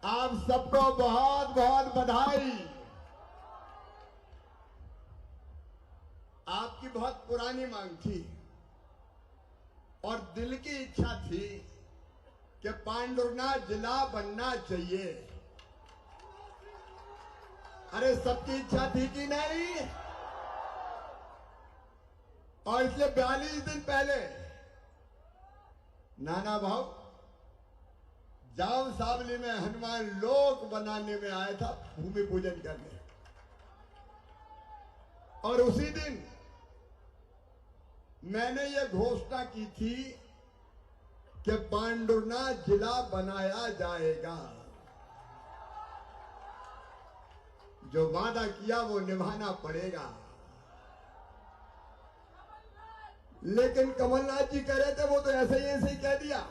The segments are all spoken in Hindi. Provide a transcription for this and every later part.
आप सबको बहुत बहुत बधाई। आपकी बहुत पुरानी मांग थी और दिल की इच्छा थी कि पांडुरनाथ जिला बनना चाहिए। अरे सबकी इच्छा थी कि नहीं? और इसलिए 42 दिन पहले नाना भाव जाम सावली में हनुमान लोक बनाने में आया था, भूमि पूजन करने। और उसी दिन मैंने ये घोषणा की थी कि पांडुरनाथ जिला बनाया जाएगा। जो वादा किया वो निभाना पड़ेगा। लेकिन कमलनाथ जी कह रहे थे वो तो ऐसे ही कह दिया,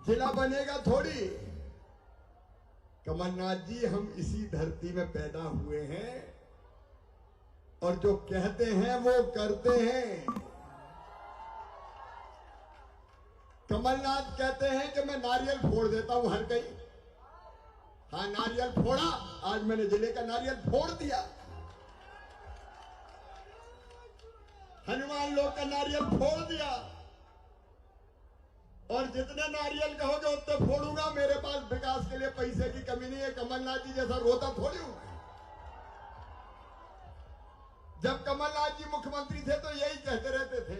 जिला बनेगा थोड़ी। कमलनाथ जी, हम इसी धरती में पैदा हुए हैं और जो कहते हैं वो करते हैं। कमलनाथ कहते हैं कि मैं नारियल फोड़ देता हूं हर कहीं। हाँ, नारियल फोड़ा। आज मैंने जिले का नारियल फोड़ दिया। हनुमान लोग का नारियल फोड़ दिया। और जितने नारियल कहोगे उतने फोड़ूंगा। मेरे पास विकास के लिए पैसे की कमी नहीं है। कमलनाथ जी जैसा रोता थोड़ी हूं। जब कमलनाथ जी मुख्यमंत्री थे तो यही कहते रहते थे,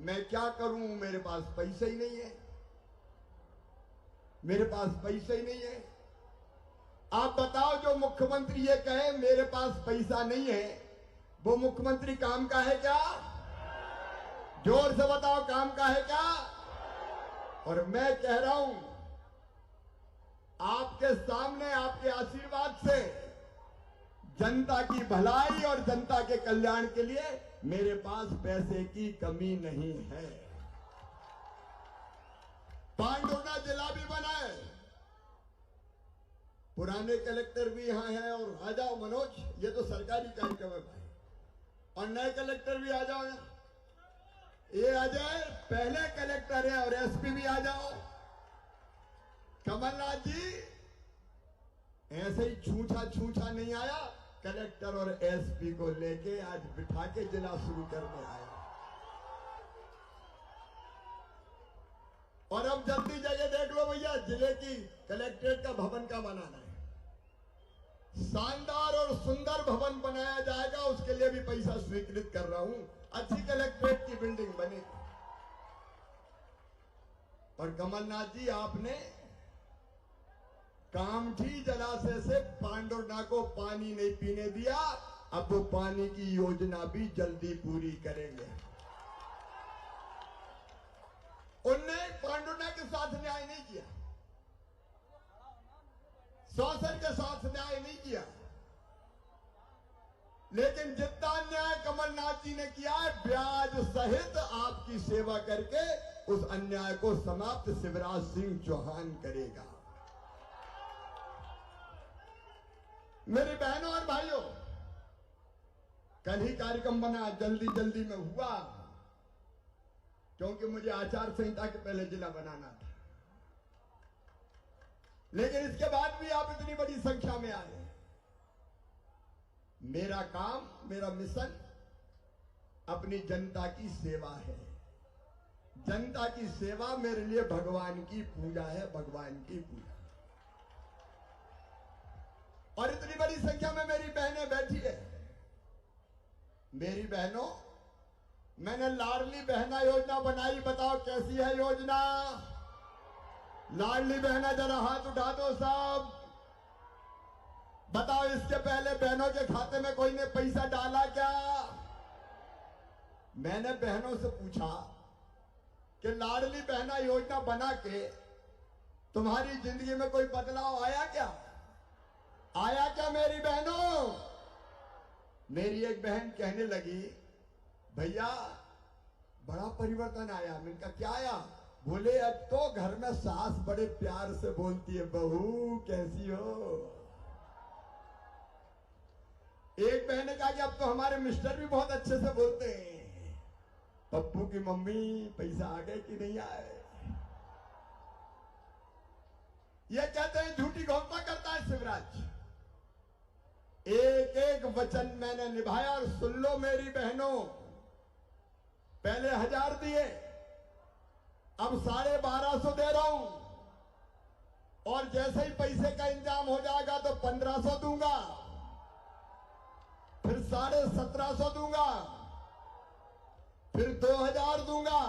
मैं क्या करूं, मेरे पास पैसे ही नहीं है, मेरे पास पैसे ही नहीं है। आप बताओ, जो मुख्यमंत्री ये कहे मेरे पास पैसा नहीं है, वो मुख्यमंत्री काम का है क्या? जोर से बताओ, काम का है क्या? और मैं कह रहा हूं, आपके सामने आपके आशीर्वाद से जनता की भलाई और जनता के कल्याण के लिए मेरे पास पैसे की कमी नहीं है। पांडुरनाथ जिला भी बना है। पुराने कलेक्टर भी यहां हैं और आ जाओ मनोज, ये तो सरकारी कार्यक्रम है भाई। और नए कलेक्टर भी आ जाओ, ये आ जाए, पहले कलेक्टर है, और एसपी भी आ जाओ। कमलनाथ जी ऐसे ही छूछा नहीं आया, कलेक्टर और एसपी को लेके आज बिठा के जिला शुरू करने आया। और अब जल्दी जगह देख लो भैया, जिले की कलेक्ट्रेट का भवन का बनाना है। शानदार और सुंदर भवन बनाया जाएगा, उसके लिए भी पैसा स्वीकृत कर रहा हूं। अच्छी कलेक्ट्रेट की बिल्डिंग बनेगी। और कमलनाथ जी, आपने कामठी जलाशय से पांडुरनाथ को पानी नहीं पीने दिया। अब वो पानी की योजना भी जल्दी पूरी करेंगे। उनने पांडुरनाथ के साथ न्याय नहीं किया, शोषण के साथ न्याय नहीं किया, लेकिन जितना अन्याय कमलनाथ जी ने किया है, ब्याज सहित आपकी सेवा करके उस अन्याय को समाप्त शिवराज सिंह चौहान करेगा। मेरी बहनों और भाइयों, कल ही कार्यक्रम बना, जल्दी में हुआ, क्योंकि मुझे आचार संहिता के पहले जिला बनाना था। लेकिन इसके बाद भी आप इतनी बड़ी संख्या में आए। मेरा काम, मेरा मिशन अपनी जनता की सेवा है। जनता की सेवा मेरे लिए भगवान की पूजा है, भगवान की पूजा। और इतनी बड़ी संख्या में मेरी बहनें बैठी है। मेरी बहनों, मैंने लाडली बहना योजना बनाई। बताओ कैसी है योजना? लाडली बहना जरा हाथ उठा दो सब। बताओ, इसके पहले बहनों के खाते में कोई ने पैसा डाला क्या? मैंने बहनों से पूछा कि लाडली बहना योजना बना के तुम्हारी जिंदगी में कोई बदलाव आया क्या? आया क्या मेरी बहनों? मेरी एक बहन कहने लगी, भैया बड़ा परिवर्तन आया। मैंने कहा क्या आया? बोले, अब तो घर में सास बड़े प्यार से बोलती है, बहू कैसी हो। एक बहन ने कहा कि अब तो हमारे मिस्टर भी बहुत अच्छे से बोलते हैं, पप्पू की मम्मी पैसा आ गए कि नहीं आए। ये कहते हैं झूठी घोषणा करता है शिवराज। एक एक वचन मैंने निभाया। और सुन लो मेरी बहनों, पहले 1000 दिए, अब 1250 दे रहा हूं। और जैसे ही पैसे का इंतजाम हो जाएगा तो 1500 दूंगा, फिर 1750 दूंगा, फिर 2000 दूंगा,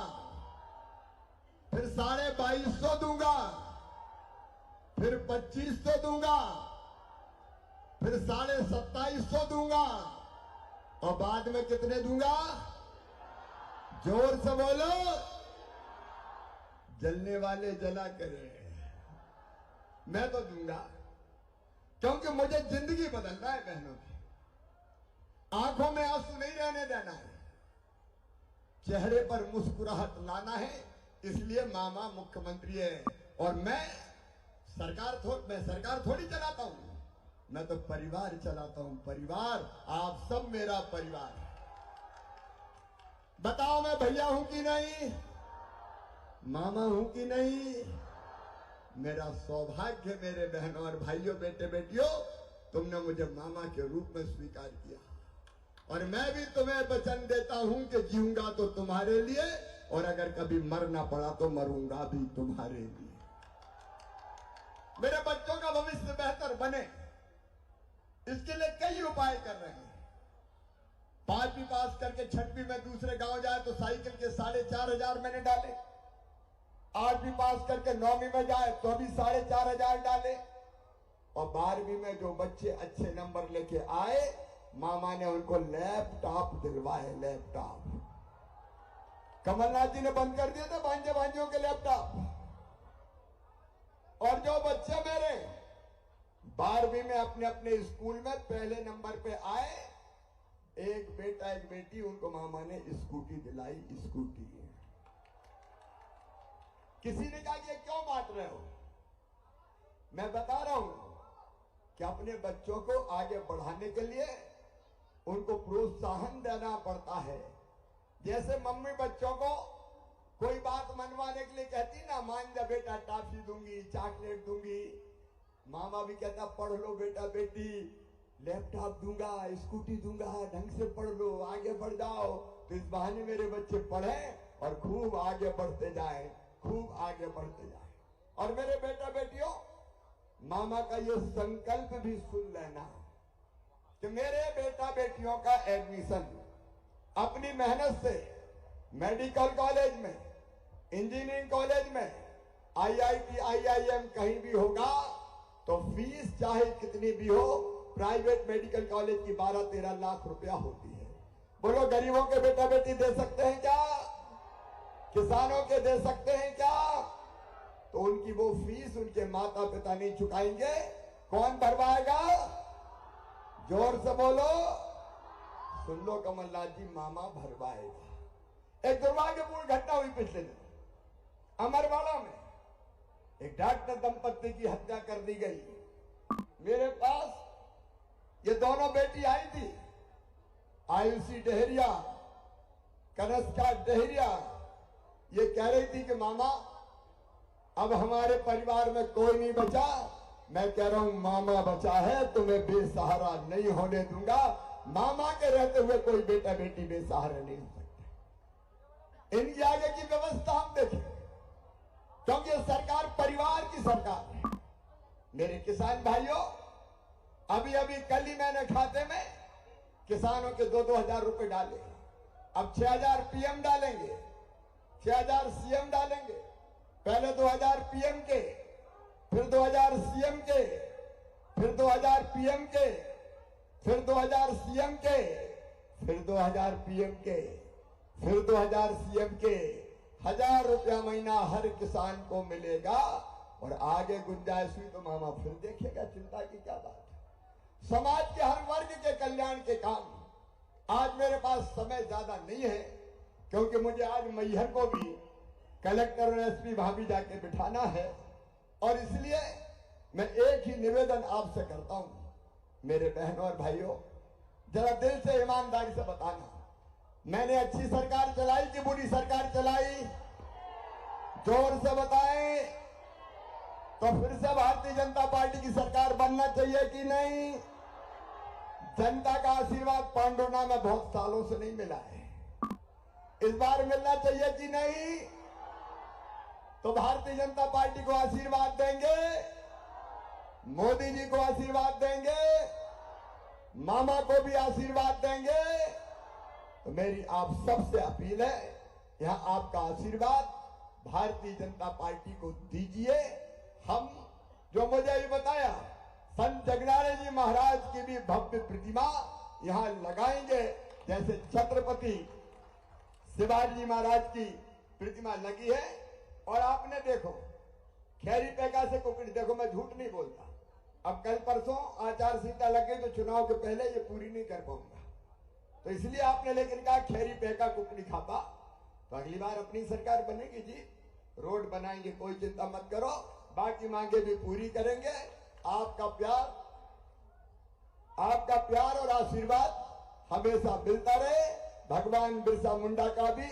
फिर 2250 दूंगा, फिर 2500 दूंगा, फिर 2750 दूंगा, और बाद में कितने दूंगा? जोर से बोलो। जलने वाले जला करें, मैं तो दूंगा, क्योंकि मुझे जिंदगी बदलना है बहनों की। आंखों में आंसू नहीं रहने देना है, चेहरे पर मुस्कुराहट लाना है। इसलिए मामा मुख्यमंत्री है और मैं सरकार थोड़ी चलाता हूं, मैं तो परिवार चलाता हूं। परिवार, आप सब मेरा परिवार है। बताओ मैं भैया हूं कि नहीं, मामा हूं कि नहीं? मेरा सौभाग्य मेरे बहनों और भाइयों, बेटे बेटियों, तुमने मुझे मामा के रूप में स्वीकार किया। और मैं भी तुम्हें वचन देता हूं कि जीऊंगा तो तुम्हारे लिए, और अगर कभी मरना पड़ा तो मरूंगा भी तुम्हारे लिए। मेरे बच्चों का भविष्य बेहतर बने, इसके लिए कई उपाय कर रहे हैं। 5वीं पास करके 6वीं में दूसरे गांव जाए तो साइकिल के 4500 मैंने डाले। 8वीं पास करके 9वीं में जाए तो अभी 4500 डाले। और 12वीं में जो बच्चे अच्छे नंबर लेके आए, मामा ने उनको लैपटॉप दिलवाए। लैपटॉप कमलनाथ जी ने बंद कर दिए थे भांजे भांजियों के लैपटॉप। और जो बच्चे मेरे 12वीं में अपने अपने स्कूल में पहले नंबर पे आए, एक बेटा एक बेटी, उनको मामा ने स्कूटी दिलाई। स्कूटी। किसी ने कहा कि क्यों बांट रहे हो? मैं बता रहा हूं कि अपने बच्चों को आगे बढ़ाने के लिए उनको प्रोत्साहन देना पड़ता है। जैसे मम्मी बच्चों को कोई बात मनवाने के लिए कहती ना, मान जा बेटा, टॉफी दूंगी, चॉकलेट दूंगी। मामा भी कहता पढ़ लो बेटा बेटी, लैपटॉप दूंगा, स्कूटी दूंगा, ढंग से पढ़ लो, आगे बढ़ जाओ। तो इस बहाने मेरे बच्चे पढ़ें और खूब आगे बढ़ते जाएं, खूब आगे बढ़ते जाएं। और मेरे बेटा बेटियों, मामा का ये संकल्प भी सुन लेना कि मेरे बेटा बेटियों का एडमिशन अपनी मेहनत से मेडिकल कॉलेज में, इंजीनियरिंग कॉलेज में, IIT, IIM कहीं भी होगा तो फीस चाहे कितनी भी हो, प्राइवेट मेडिकल कॉलेज की 12-13 लाख रुपया होती है। बोलो, गरीबों के बेटा बेटी दे सकते हैं क्या? किसानों के दे सकते हैं क्या? तो उनकी वो फीस उनके माता पिता नहीं चुकाएंगे, कौन भरवाएगा? जोर से बोलो। सुन लो कमलनाथ जी, मामा भरवाएगा। एक दुर्भाग्यपूर्ण घटना हुई पिछले दिन अमरवाड़ा में। एक डॉक्टर दंपत्ति की हत्या कर दी गई। मेरे पास ये दोनों बेटी आई थी, आयुषी डहेरिया, कनस्का डहेरिया। ये कह रही थी कि मामा अब हमारे परिवार में कोई नहीं बचा। मैं कह रहा हूं मामा बचा है, तुम्हें बेसहारा नहीं होने दूंगा। मामा के रहते हुए कोई बेटा बेटी बेसहारा नहीं हो सकते। इनकी आगे की व्यवस्था हम देखें, क्योंकि सरकार परिवार की सरकार है। मेरे किसान भाइयों, अभी अभी कल ही मैंने खाते में किसानों के 2-2 हजार रुपए डाले। अब 6000 PM डालेंगे, 6000 CM डालेंगे। पहले 2000 PM के, फिर 2000 CM के, फिर 2000 PM के, फिर 2000 CM के, फिर 2000 PM के, फिर 2000 CM के। 1000 रुपया महीना हर किसान को मिलेगा। और आगे गुंजाइश हुई तो मामा फिर देखेगा, चिंता की क्या बात है। समाज के हर वर्ग के कल्याण के काम। आज मेरे पास समय ज्यादा नहीं है, क्योंकि मुझे आज मैहर को भी कलेक्टर और SP भाभी जाके बिठाना है। और इसलिए मैं एक ही निवेदन आपसे करता हूं, मेरे बहनों और भाइयों, जरा दिल से ईमानदारी से बताना, मैंने अच्छी सरकार चलाई कि बुरी सरकार चलाई? जोर से बताएं। तो फिर से भारतीय जनता पार्टी की सरकार बनना चाहिए कि नहीं? जनता का आशीर्वाद पांडुना में बहुत सालों से नहीं मिला है, इस बार मिलना चाहिए कि नहीं? तो भारतीय जनता पार्टी को आशीर्वाद देंगे, मोदी जी को आशीर्वाद देंगे, मामा को भी आशीर्वाद देंगे। तो मेरी आप सबसे अपील है, यहां आपका आशीर्वाद भारतीय जनता पार्टी को दीजिए। हम जो मुझे अभी बताया, संत जगनारायण जी महाराज की भी भव्य प्रतिमा यहां लगाएंगे, जैसे छत्रपति शिवाजी महाराज की प्रतिमा लगी है। और आपने देखो खैरी पैका से कुकड़ी, देखो मैं झूठ नहीं बोलता, अब कल परसों आचार संहिता लग गई तो चुनाव के पहले ये पूरी नहीं कर पाऊंगा, तो इसलिए आपने लेकिन कहा खैरी पैका कुकड़ी खापा। तो अगली बार अपनी सरकार बनेगी जी, रोड बनाएंगे, कोई चिंता मत करो, बाकी मांगे भी पूरी करेंगे। आपका प्यार और आशीर्वाद हमेशा मिलता रहे। भगवान बिरसा मुंडा का भी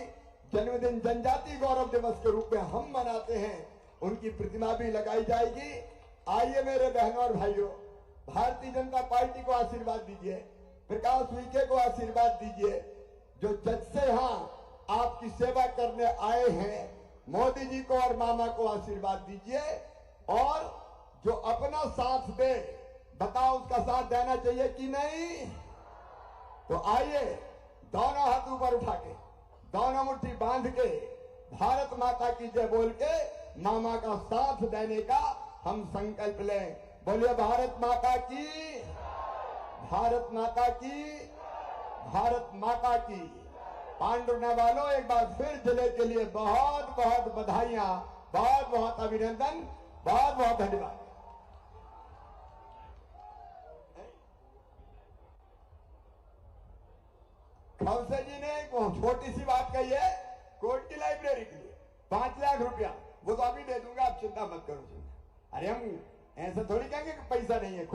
जन्मदिन जनजाति गौरव दिवस के रूप में हम मनाते हैं, उनकी प्रतिमा भी लगाई जाएगी। आइए मेरे बहनों और भाइयों, भारतीय जनता पार्टी को आशीर्वाद दीजिए, प्रकाश उइके को आशीर्वाद दीजिए, जो जज से यहां आपकी सेवा करने आए हैं, मोदी जी को और मामा को आशीर्वाद दीजिए। और जो अपना साथ दे, बताओ उसका साथ देना चाहिए कि नहीं? तो आइए दोनों हाथ ऊपर उठा के, दोनों मुट्ठी बांध के, भारत माता की जय बोल के मामा का साथ देने का हम संकल्प लें। बोलिए भारत माता की, भारत माता की, भारत माता की। पांडुना वालों, एक बार फिर जिले के लिए बहुत बहुत बधाइयां, बहुत बहुत अभिनंदन, बहुत बहुत धन्यवाद। खौसे जी ने एक छोटी सी बात कही है, कोर्ट की लाइब्रेरी के लिए 5 लाख रुपया, वो तो अभी दे दूंगा, आप चिंता मत करो। अरे हम ऐसा थोड़ी कहेंगे कि पैसा नहीं है।